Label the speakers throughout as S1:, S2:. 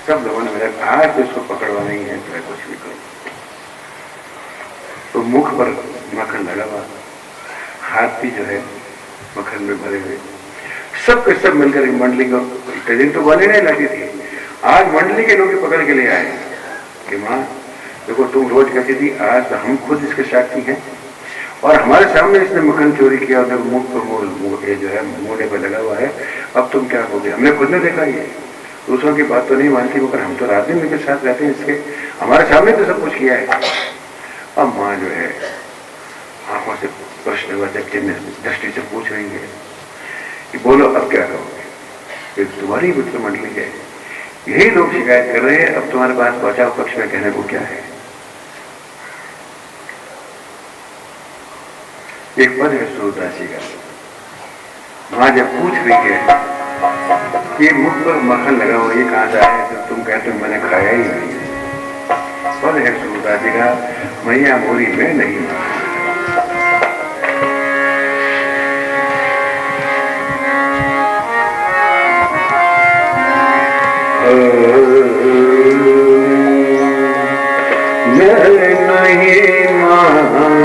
S1: सब लोगों ने मेरा आज तो इसको पकड़वा नहीं है, तो कुछ भी करो। तो मुख पर मक्खन लगा हुआ, हाथ भी जो है मक्खन में भरे हुए, सब के सब मिलकर एक मंडली को, दिन तो वाले नहीं लाती थी, आज मंडली के लोग पकड़ के ले आए कि माँ देखो तुम रोज कहती थी, आज तो हम खुद इसके साक्षी हैं और हमारे सामने इसने मक्खन चोरी किया और देखो मुंह पर ये जो है मुंह पर लगा हुआ है, अब तुम क्या कहोगे? हमने खुद ने देखा ये, दूसरों की बात तो नहीं मानती, मगर हम तो रात दिन इनके साथ रहते हैं, इसके हमारे सामने तो सब कुछ किया है। अब माँ जो है आंखों से प्रश्नवाचक चिन्ह दृष्टि से पूछ रही है कि बोलो अब क्या कहोगे? ये तुम्हारी मित्र मंडली है, यही लोग शिकायत कर रहे हैं, अब तुम्हारे पास बचाव पक्ष में कहने को क्या है? एक पद है सूरदासी का, मां जब पूछ रही है कि मुख पर मक्खन लगा हुआ ये कहां से आया, तो तुम कहते हो मैंने खाया ही नहीं। पद है सूरदासी का, मैया मोरी में नहीं। नहीं माखन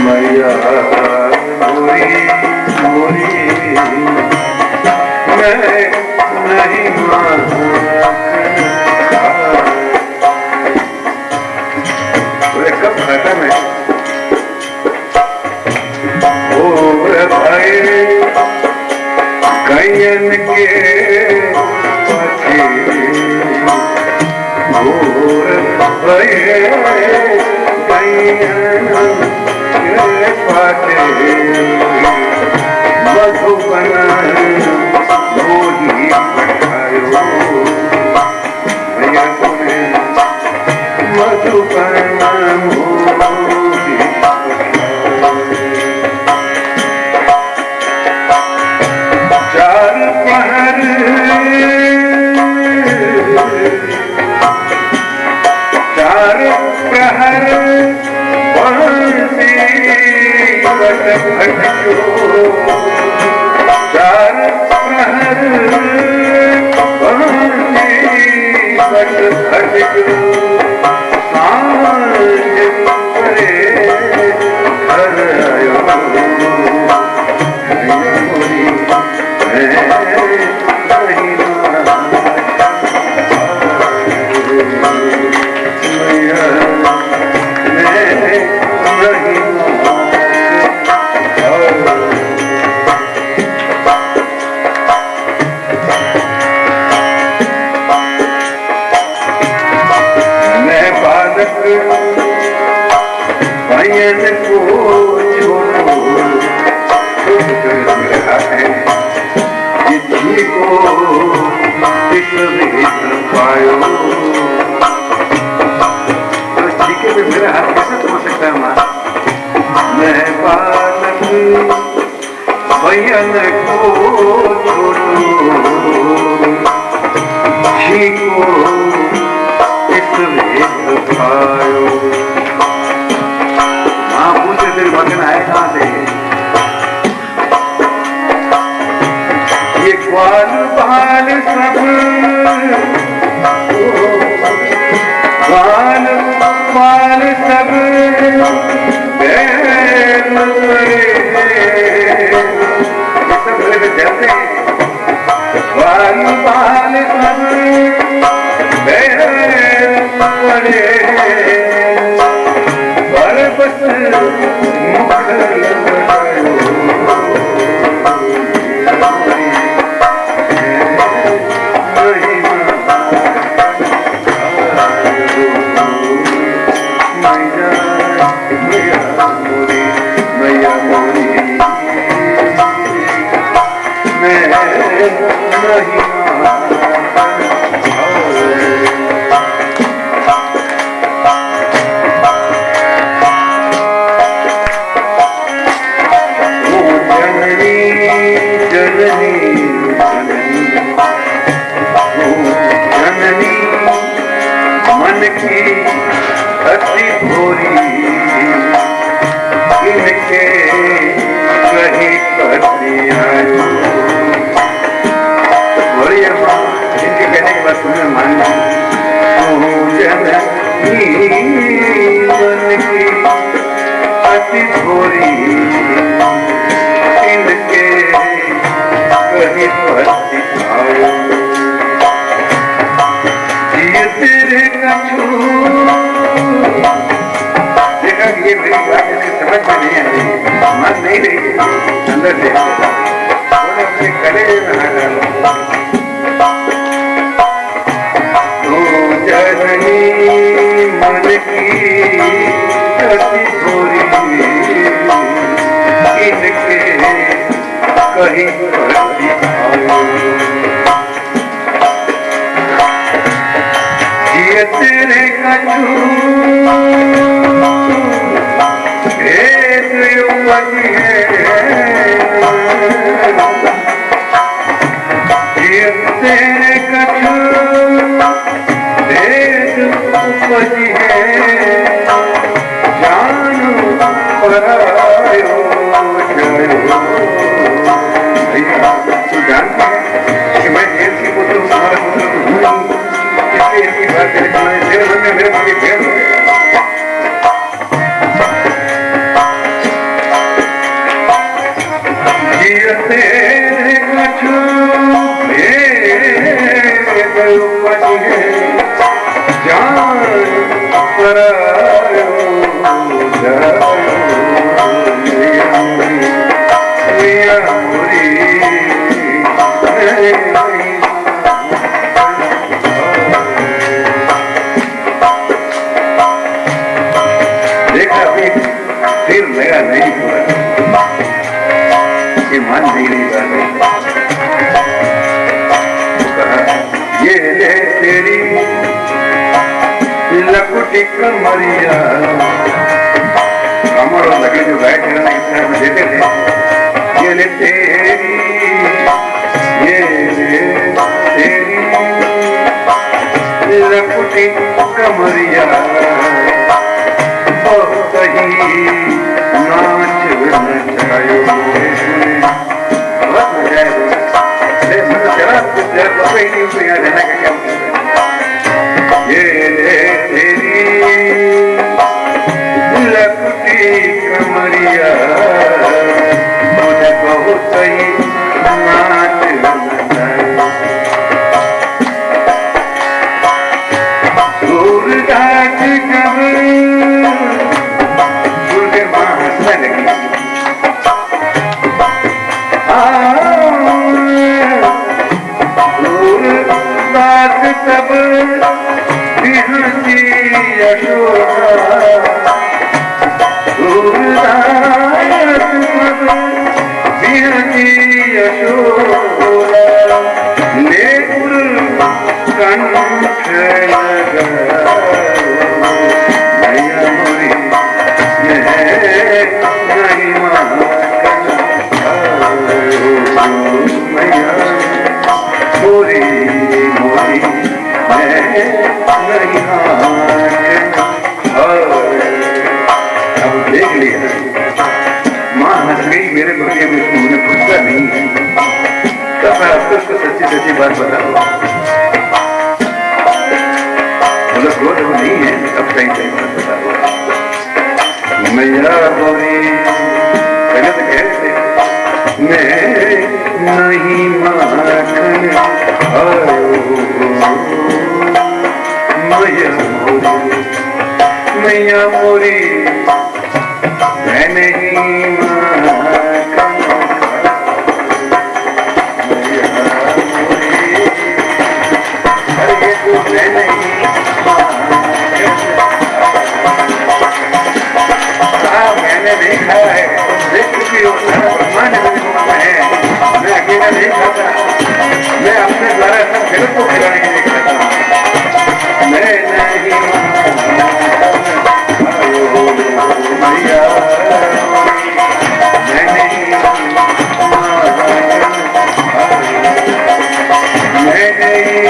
S1: मैया मोरी मोरी मैं नहीं माखन। कब खाता मैं और भाई कयन के घोर भये कयन के पाटे मधुबन मोही पठायो भैया तुम्हें मधुबन मोही चार पहर चार प्रहर बंसी बट भटको चार प्रहर बंसी बट भटको सांझ परे घर आयो भयन को छोड़ो जिसकी को इस पायो, तो ठीके में मेरा हाथ कैसे हो सकता है माँ? मैं बालक भयन को छोड़ो को इस पायो। माँ पूछे तेरे मगन आए कहां से? ये ग्वाल बाल सब ग्वाल बाल सब सब में चलते हैं, ग्वाल बाल सब बस मन की अति भोरी इनके कहीं पति आयो। कहीं पति आओ जिए तेरे कछु। देखा कि ये मेरी बात इसके समझ में नहीं आ रही, मन नहीं रही अंदर से, उन्हें अपने कलेजे में हाथ डाला। तो जननी मन की कति थोड़ी इनके कहीं पति आओ जिए तेरे कछु एक उपज है जिए तेरे कछु एक उपज है जानो परायो जयो। तू जानती है कि मैं जेल की पुत्र हूँ, तुम्हारा पुत्र तो हूँ नहीं, इसलिए इनकी बात करके तुम्हारे जेल में मेरे पति फेल हो गया। तेरे कछु भेद उपज है जान परायो जयो। मैया मोरी देखा फिर लगा नहीं हुआ, ये मान नहीं रही बात है। तो कहा ये ले तेरी लकुटी कमरिया, कमर और लकड़ी जो गाय चराने के समय में देते थे, ये ले तेरी, ये ले तेरी लकुटी कमरिया बहुत ही नाच नचायो। बहुत मजा आया, मतलब चला कुछ देर पता ही नहीं उसको यहाँ रहने का क्या मतलब है। ये ले तेरी लकुटी कमरिया मुझे बहुत ही नाच नचायो। सूरदास जब सूर्य माँ हंसने लगी, सूरदास तब भी हंसी यशोदा, सूरदास तब भी हंसी यशोदा ले कंठ लगा। मैया मोरी नहीं मैया मोरी मोरी नहीं अब देख लिया माँ हंस गई मेरे बच्चे में, उसको उन्हें पूछता नहीं है। तब मैं आपको उसको सच्ची सच्ची बात बताऊंगा, मतलब क्रोध वो नहीं है, अब सही सही बात बताऊंगा। मैया मोरी पहले तो कह रहे थे मैं नहीं माखन आयो, मैया मोरी मैं नहीं माखन, मैया मोरी अरे ये तो मैं नहीं मैंने नहीं खाया है, देख चुकी हो सारा ब्रह्मांड मेरे मुंह में है, मैं अकेला नहीं खाता, मैं अपने द्वारा सब जगत को खिलाने के लिए खाता हूँ। मैं नहीं मैया मैं नहीं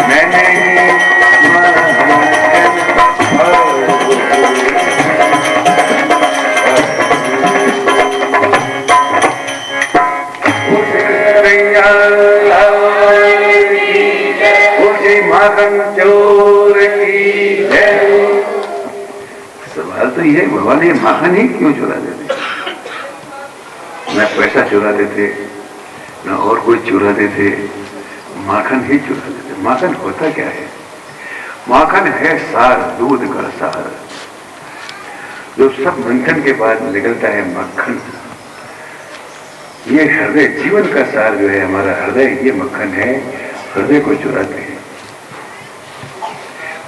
S1: मैं नहीं सवाल तो ये भगवान ये माखन ही क्यों चुरा देते? न पैसा चुराते थे, न और कोई चुराते थे, माखन ही चुरा देते। माखन होता क्या है? माखन है सार, दूध का सार, जो सब मंथन के बाद निकलता है मक्खन। ये हृदय, जीवन का सार जो है हमारा हृदय, ये मक्खन है। हृदय को चुराते हैं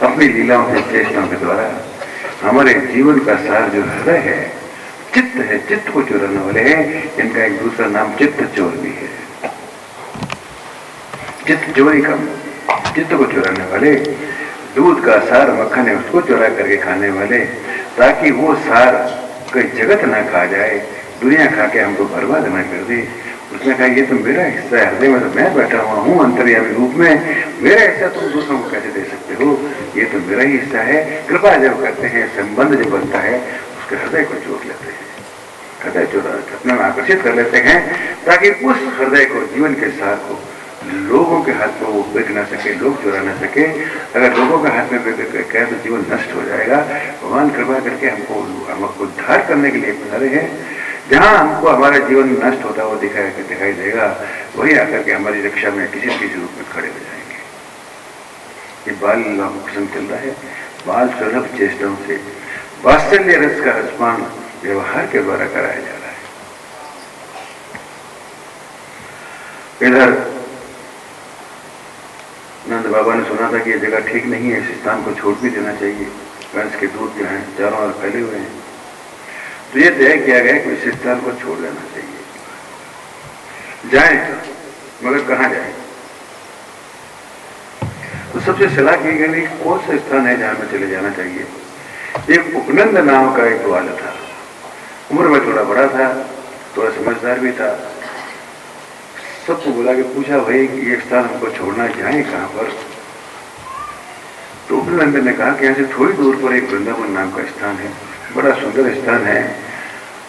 S1: अपनी लीलाओं से, चेष्टाओं के द्वारा। हमारे जीवन का सार जो हृदय है, चित्त है, चित्त को चुराने वाले हैं। इनका एक दूसरा नाम चित्त चोर भी है। चित्त चोरी का, चित्त को चुराने वाले, दूध का सार मक्खन है उसको चुरा करके खाने वाले, ताकि वो सार कोई जगत ना खा जाए, दुनिया खा के हमको बर्बाद ना कर दे। उसने कहा ये तो मेरा हिस्सा है, हृदय में तो मैं बैठा हुआ हूँ अंतर्यामी रूप में, मेरा हिस्सा तुम दूसरों को कैसे दे सकते हो? ये तो मेरा ही हिस्सा है। कृपा जब करते हैं, संबंध जो बनता है, उसके हृदय को चोर लेते हैं, हृदय चोरा अपने में आकर्षित कर लेते हैं, ताकि उस हृदय को, जीवन के सार को लोगों के हाथ में वो बिक ना सके, लोग चुरा ना सके। अगर लोगों के हाथ में बिक गया तो जीवन नष्ट हो जाएगा। भगवान कृपा करके हमको उद्धार करने के लिए बना हैं। जहां हमको हमारा जीवन नष्ट होता हुआ दिखाई देगा, वही आकर के हमारी रक्षा में किसी न किसी रूप में खड़े हो जाएंगे। ये बाल लीला प्रसंग चल रहा है। बाल सुलभ चेष्टाओं से वात्सल्य रस का रसपान व्यवहार के द्वारा कराया जा रहा है। इधर नंद बाबा ने सुना था कि ये जगह ठीक नहीं है, इस स्थान को छोड़ भी देना चाहिए। कंस के दूत जो हैं चारों ओर फैले हुए हैं, तो ये तय किया गया कि इस स्थान को छोड़ देना चाहिए। जाए मगर कहां जाए? तो सबसे सलाह की गई कौन सा स्थान है जहां में चले जाना चाहिए। एक उपनंद नाम का एक ग्वाल था, उम्र में थोड़ा बड़ा था, थोड़ा समझदार भी था। सबको बुला के पूछा, भाई कि ये स्थान हमको छोड़ना, जाए कहां पर? तो उपनंद ने कहा कि यहाँ से थोड़ी दूर पर एक वृंदावन नाम का स्थान है, बड़ा सुंदर स्थान है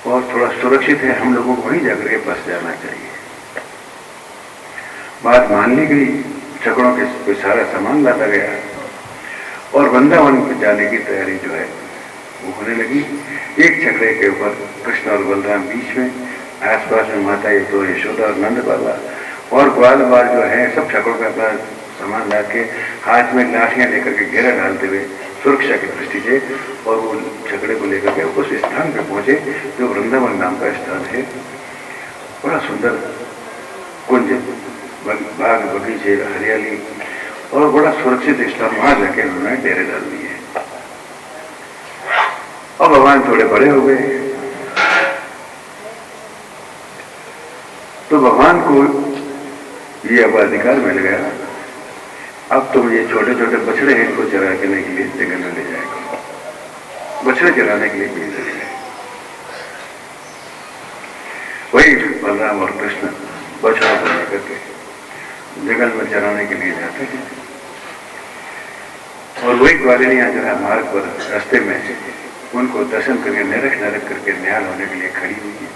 S1: और थोड़ा सुरक्षित है, हम लोगों को वहीं जाकर के बस जाना चाहिए। बात मान ली गई, छकड़ों के सारा सामान लाता गया और वृंदावन पर जाने की तैयारी जो है वो होने लगी। एक छकड़े के ऊपर कृष्ण और बलराम बीच में, आसपास में माता ये तो यशोदा और नंद बाबा, और ग्वाल बाल जो है सब छकड़ों का अपना सामान ला के हाथ में लाठियां लेकर के घेरा डालते हुए सुरक्षा की दृष्टि से, और वो छकड़े को लेकर के उस स्थान पे पहुंचे जो वृंदावन नाम का स्थान है। बड़ा सुंदर कुंज, बाग बगीचे, हरियाली और बड़ा सुरक्षित स्थान, वहां जाके उन्होंने डेरे डाल दिए। और भगवान थोड़े बड़े हो गए तो भगवान को ये अब अधिकार मिल गया, अब तुम ये छोटे छोटे बछड़े हैं इनको चराने के लिए जंगल में ले जाएगा। बछड़े चराने के लिए भी ले गए। वही बलराम और कृष्ण बछड़ों को लेकर के जंगल में चराने के लिए जाते हैं। और वही ग्वालिनियां जरा मार्ग पर रास्ते में उनको दर्शन करके निरख करके न्याल होने के लिए खड़ी हुई है।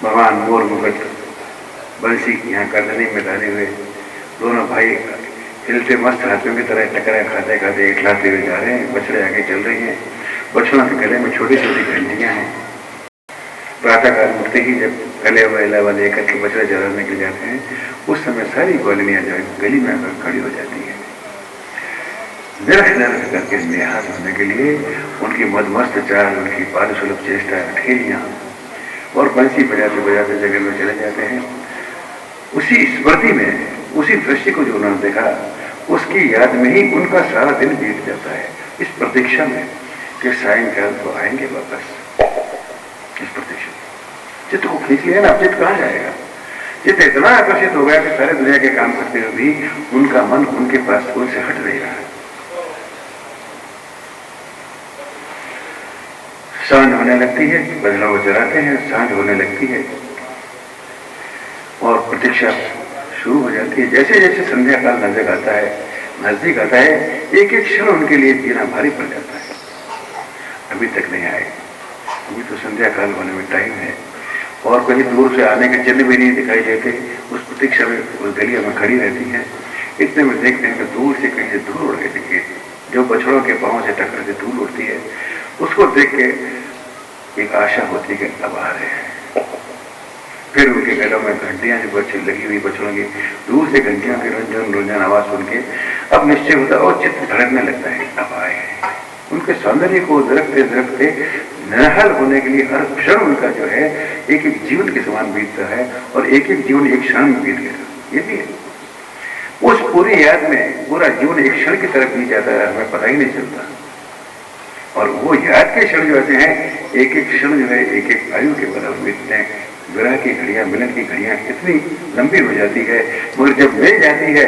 S1: भगवान मोर मुकुट बंसी यहाँ करदनी में डाले हुए दोनों भाई हिलते मस्त हाथियों की तरह टकरा खाते खाते इठलाते हुए जा रहे हैं। बछड़े आगे चल रही हैं, बछड़ों के गले में छोटी छोटी घंटियां हैं। प्रातःकाल उठते ही जब गले हुए इलावा लेकर के बछड़े चराने के लिए जाते हैं, उस समय सारी ग्वालिनियां जो है गली में आकर खड़ी हो जाती है, निरख करके निहाल होने के लिए। उनकी मदमस्त चाल, उनकी बाल सुलभ चेष्टा, ठेलियां और बंसी बजाते बजाते जगह में चले जाते हैं। उसी स्मृति में, उसी दृश्य को जो उन्होंने देखा, उसकी याद में ही उनका सारा दिन बीत जाता है, इस प्रतीक्षा में कि सायंकाल को आएंगे वापस। इस प्रतीक्षा चित्त को खींच लिया ना, अब चित्त कहां जाएगा? चित्त इतना आकर्षित हो गया कि सारे दुनिया के काम करते हुए भी उनका मन उनके पास उनसे हट नहीं रहा है। सांझ होने लगती है, बछड़ों को चराते हैं, सांझ होने लगती है और प्रतीक्षा शुरू हो जाती है। जैसे जैसे संध्या काल नजदीक आता है, एक एक क्षण उनके लिए जीना भारी पड़ जाता है। अभी तक नहीं आए, अभी तो संध्या काल होने में टाइम है और कहीं दूर से आने के चिन्ह भी नहीं दिखाई देते। उस प्रतीक्षा में उस गलिया में खड़ी रहती है। इतने में देखते हैं कि दूर से कहीं से धूल उड़ के दिखे, जो बछड़ों के पांव से टक्कर से धूल उड़ती है, उसको देख के एक आशा होती है कि अब आ रहे हैं। फिर उनके गलों में घंटियां जो बच्चे लगी हुई बच्चों की दूर से घंटियों की रंजन रोजान आवाज सुन के अब निश्चय होता और चित्त धड़कने लगता है, अब आए हैं। उनके सौंदर्य को दरकते दरकते निरहल होने के लिए हर क्षण उनका जो है एक एक जीवन के समान बीतता है और एक एक जीवन एक क्षण में बीत गया। ये भी है, उस पूरी याद में पूरा जीवन एक क्षण की तरफ बीत जाता है, हमें पता ही नहीं चलता। और वो याद के क्षण जो ऐसे हैं, एक एक क्षण जो है एक एक आयु के बराबर बीतते हैं। विरह की घड़ियां, मिलन की घड़ियां इतनी लंबी हो जाती है, मगर जब मिल जाती है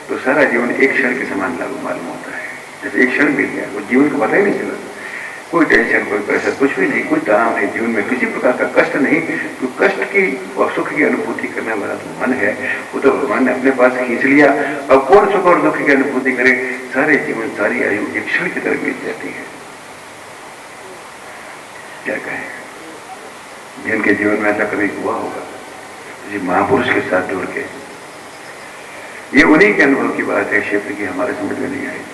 S1: तो सारा जीवन एक क्षण के समान लागू मालूम होता है। जैसे एक क्षण बीत गया, वो जीवन को पता ही नहीं चला। कोई टेंशन, कोई प्रेशर, कुछ भी नहीं, कोई तनाव नहीं, जीवन में किसी प्रकार का कष्ट नहीं। तो कष्ट की और सुख की अनुभूति करने वाला तो मन है, वो तो भगवान ने अपने पास खींच लिया। अब कौन सुख और दुख की अनुभूति करे? सारे जीवन, सारी आयु एक क्षण की तरह बीत जाती है। क्या कहें, जिनके जीवन में ऐसा कभी हुआ होगा, किसी महापुरुष के साथ जुड़ के, ये उन्हीं के अनुभव की बात है, क्षेत्र की हमारे समझ में नहीं आएगी।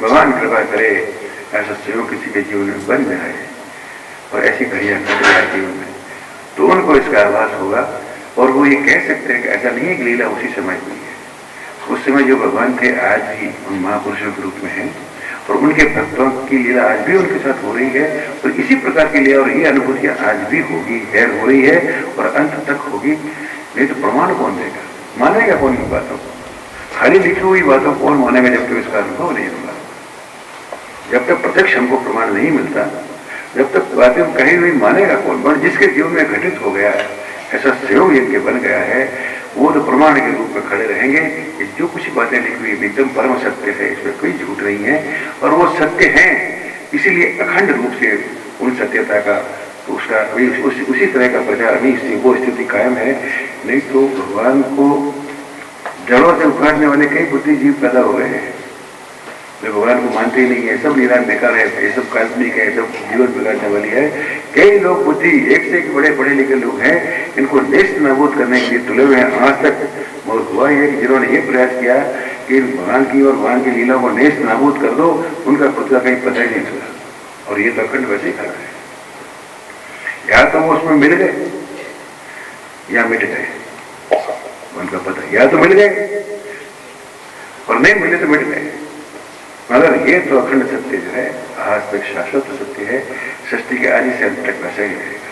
S1: भगवान कृपा करे ऐसा सहयोग किसी के जीवन में बन जाए और ऐसी घड़ियां कट जाए जीवन में, तो उनको इसका आभास होगा और वो ये कह सकते हैं कि ऐसा नहीं है कि लीला उसी समय हुई है। उस समय जो भगवान थे आज भी उन महापुरुषों के रूप में है और उनके भक्तों की लीला आज भी उनके साथ हो रही है और इसी प्रकार की लीला और ये अनुभूतियां आज भी होगी, हो रही है और अंत तक होगी। नहीं तो प्रमाण कौन देगा, मानेगा कौन इन बातों को? खाली लिखी हुई बातों कौन मानेगा जब तक इसका अनुभव नहीं होगा, जब तक प्रत्यक्ष हमको प्रमाण नहीं मिलता, जब तक बातें कही हुई मानेगा कौन? बट जिसके जीवन में घटित हो गया है, ऐसा सहयोग इनके बन गया है, वो तो प्रमाण के रूप में खड़े रहेंगे कि जो कुछ बातें लिखी हुई एकदम परम सत्य है, इसमें कोई झूठ नहीं है और वो सत्य है। इसीलिए अखंड रूप से उन सत्यता का उसका उसी तरह का प्रचार अभी वो स्थिति कायम है। नहीं तो भगवान को जड़ों से उखाड़ने वाले कई बुद्धिजीव पैदा हो गए हैं जो भगवान को मानते ही नहीं है। सब लीला बेकार है, ये सब काल्पनिक है, सब जीवन बिगाड़ने वाली है। कई लोग बुद्धि एक से एक बड़े पढ़े लिखे लोग हैं, इनको नेस्त नाबूद करने के लिए तुले हुए हैं। आज तक बहुत हुआ है कि जिन्होंने ये प्रयास किया कि भगवान की और भगवान की लीला को नेस्त नाबूद कर दो, उनका खुद का कहीं पता ही नहीं चला। और ये तो अखंड वैसे ही खड़ा है, या तो वो उसमें मिल गए या मिट गए, उनका पता, या तो मिल गए और नहीं मिले तो मिट गए। मगर ये तो अखंड सत्य जो है आज तक शाश्वत सत्य है, सृष्टि के आदि से अंत तक वैसा ही रहेगा,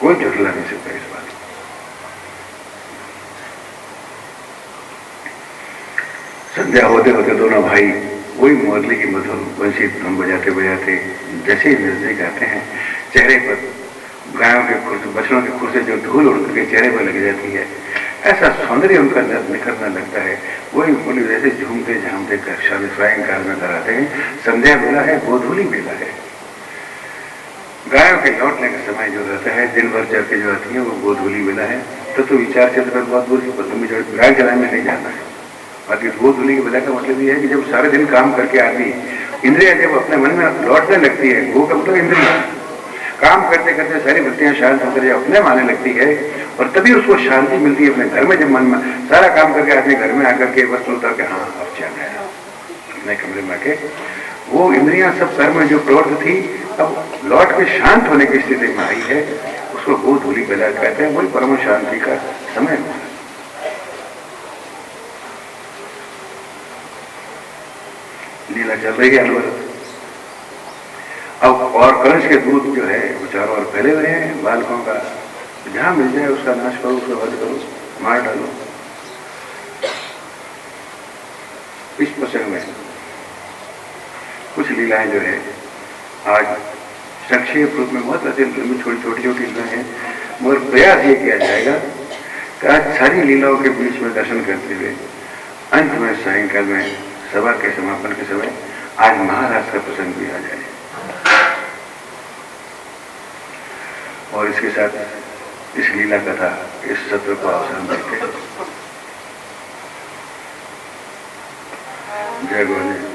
S1: कोई झुठला नहीं सकता इस बात। संध्या होते होते दोनों भाई वही मुरली की मधुर बंसी धुन बजाते बजाते जैसे ही नजदीक आते हैं, चेहरे पर गायों के खुर, बछड़ों के खुर से जो धूल उड़ के चेहरे पर लग जाती है, ऐसा सौंदर्य उनका निखरने लगता है। वही बोली जैसे झूमते झामते सायंकाल में घर आते हैं। संध्या बेला है, गोधूली बेला है, गायों के लौटने का समय जो रहता है, दिन भर चल के जो आती है वो गोधूली बेला है। तो विचार चलते पर बहुत दूर की तुम्हें जो गाय चलाने में नहीं जाना है। बाकी गोधूली की बेला का मतलब ये है कि जब सारे दिन काम करके आदमी इंद्रिया जब अपने मन में लौटने लगती है, गो का मतलब इंद्रिया काम करते करते सारी वृत्तियां शांत होकर जब अपने माने लगती है और तभी उसको शांति मिलती है अपने घर में। जब मन में सारा काम करके आदमी घर में आकर के बस सोचता कि हाँ अब चैन है, अपने कमरे में आके वो इंद्रियां सब कर्म में जो प्रवृत्त थी अब लौट के शांत होने की स्थिति में आई है, उसको गोधूली बेला कहते हैं। वही परम शांति का समय है। लीला चल रही है अनवरत। अब और कंस के दूध जो है वो चारों ओर फैले हुए हैं बालकों का, जहां मिल जाए उसका नाश करो, उसको वध करो, मार डालो। इस प्रसंग में कुछ लीलाएं जो है आज संक्षेप रूप में बहुत अधिक छोटी छोटी लीलाएं हैं, मगर प्रयास ये किया जाएगा कि आज सारी लीलाओं के बीच में दर्शन करते हुए अंत में सायंकाल में सभा के समापन के समय आज महाराज का प्रसंग भी आ जाए और इसके साथ इस लीला कथा इस सत्र को अवसान देते हैं। जय गुरुदेव।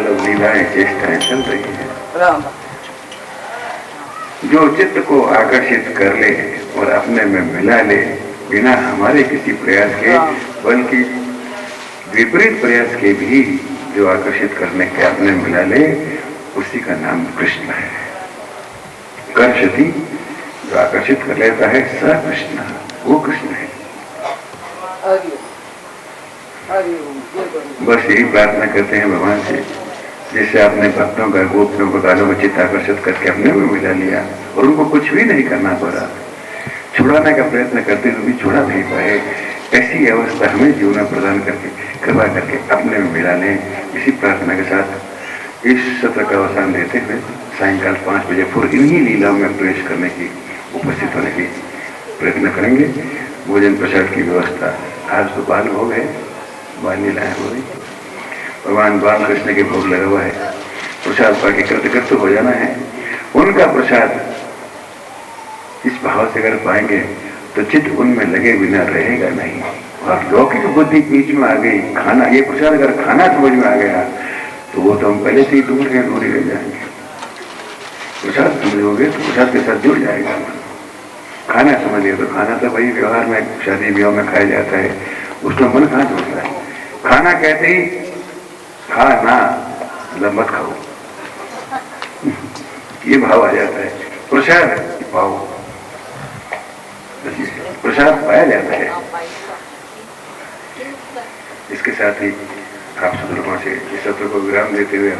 S1: वल्लभ लीलाएं चेष्टाएं चल रही है। जो चित्त को आकर्षित कर ले और अपने में मिला ले बिना हमारे किसी प्रयास के, बल्कि विपरीत प्रयास के भी जो आकर्षित करने के अपने मिला ले, उसी का नाम कृष्ण है। कर्षति, जो आकर्षित कर लेता है, स कृष्ण, वो कृष्ण है। बस यही प्रार्थना करते हैं भगवान से, जैसे आपने भक्तों का, गोपियों को, गालों में चित्त आकर्षित करके अपने में मिला लिया और उनको कुछ भी नहीं करना पड़ा, छुड़ाने का प्रयत्न करते हुए भी छुड़ा नहीं पाए। ऐसी अवस्था हमें जीवन प्रदान करके, कृपा करके अपने में मिला लें। इसी प्रार्थना के साथ इस सत्र का अवसान देते हुए सायंकाल 5 बजे फिर इन्हीं लीलाओं में प्रवेश करने की, उपस्थित होने की प्रयत्न करेंगे। भोजन प्रसाद की व्यवस्था आज तो बाल हो गए, बाल लीलाएं हो गई, भगवान बाल कृष्ण के भोग लगा हुआ है, प्रसाद पाके कृतकृत हो जाना है। उनका प्रसाद इस भाव से अगर पाएंगे तो चित्त उनमें लगे बिना रहेगा नहीं। और लौकिक बुद्धि बीच में आ गई, खाना, ये प्रसाद अगर खाना समझ में आ गया तो वो तो हम पहले से ही दूर है, दूर ही रह जाएंगे। प्रसाद समझोगे तो प्रसाद के साथ जुड़ जाएगा। खाना समझ लिया तो खाना तो भाई व्यवहार में, शादी विवाह में खाया जाता है, उसमें मन कहाँ जुड़ता है। खाना कहते ही खाना मतलब मत खाओ, ये भाव आ जाता है। प्रसाद पाओ, प्रसाद पाया जाता है। इसके साथ ही आप सदुर्गों से इस सत्र को विराम देते हुए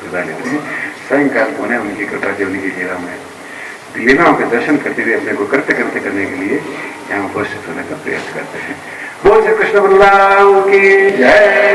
S1: विदा लेते हैं। सायंकाल पुनः उनकी कृपा से उनकी लीला में, लीलाओं के दर्शन करते हुए अपने को करते करते करने के लिए यहाँ उपस्थित होने का प्रयास करते हैं। बोल श्री कृष्ण बलराम की जय।